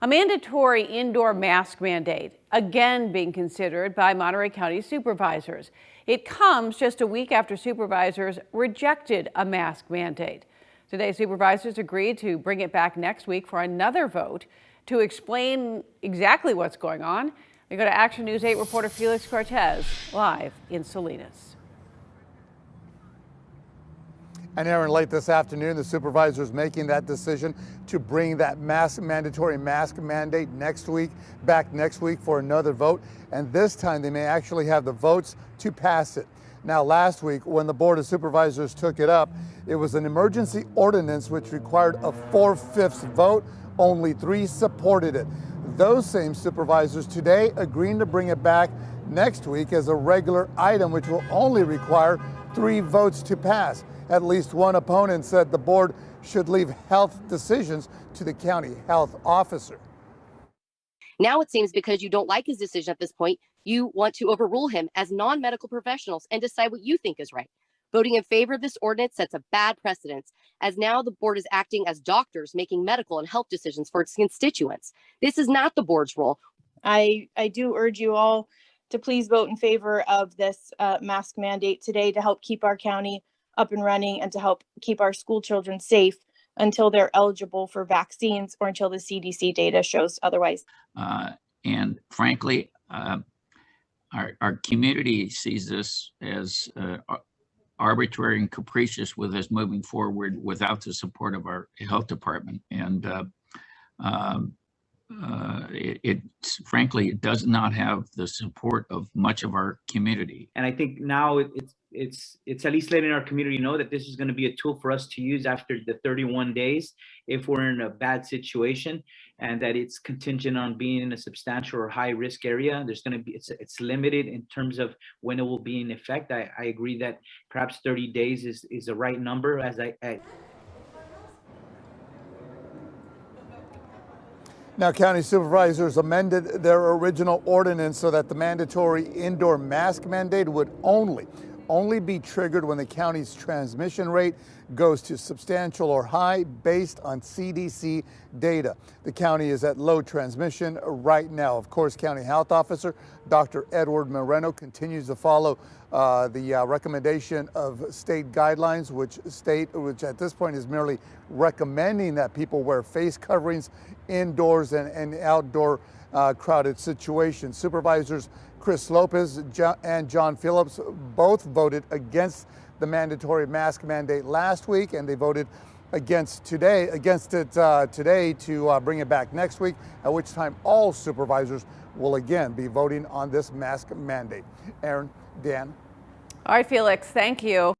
A mandatory indoor mask mandate again being considered by Monterey County supervisors. It comes just a week after supervisors rejected a mask mandate. Today, supervisors agreed to bring it back next week for another vote. To explain exactly what's going on, we go to Action News 8 reporter Felix Cortez live in Salinas. And Aaron, late this afternoon, the supervisors making that decision to bring that mandatory mask mandate back next week for another vote. And this time they may actually have the votes to pass it. Now, last week, when the Board of Supervisors took it up, it was an emergency ordinance which required a 4/5 vote. Only 3 supported it. Those same supervisors today agreeing to bring it back next week as a regular item, which will only require 3 votes to pass. At least one opponent said the board should leave health decisions to the county health officer. Now it seems because you don't like his decision at this point, you want to overrule him as non-medical professionals and decide what you think is right. Voting in favor of this ordinance sets a bad precedent, as now the board is acting as doctors making medical and health decisions for its constituents. This is not the board's role. I do urge you all to please vote in favor of this mask mandate today to help keep our county up and running and to help keep our school children safe until they're eligible for vaccines or until the CDC data shows otherwise. And frankly, our community sees this as arbitrary and capricious with us moving forward without the support of our health department. And frankly, it does not have the support of much of our community. And I think now it's at least letting our community know that this is going to be a tool for us to use after the 31 days if we're in a bad situation, and that it's contingent on being in a substantial or high risk area. There's going to be, it's limited in terms of when it will be in effect. I agree that perhaps 30 days is the right number, as Now, county supervisors amended their original ordinance so that the mandatory indoor mask mandate would only be triggered when the county's transmission rate goes to substantial or high based on CDC data. The county is at low transmission right now. Of course, County Health Officer Dr. Edward Moreno continues to follow the recommendation of state guidelines, which at this point is merely recommending that people wear face coverings indoors and outdoor crowded situations. Supervisors Chris Lopez and John Phillips both voted against the mandatory mask mandate last week, and they voted against it today to bring it back next week, at which time all supervisors will again be voting on this mask mandate. Aaron, Dan. All right, Felix, thank you.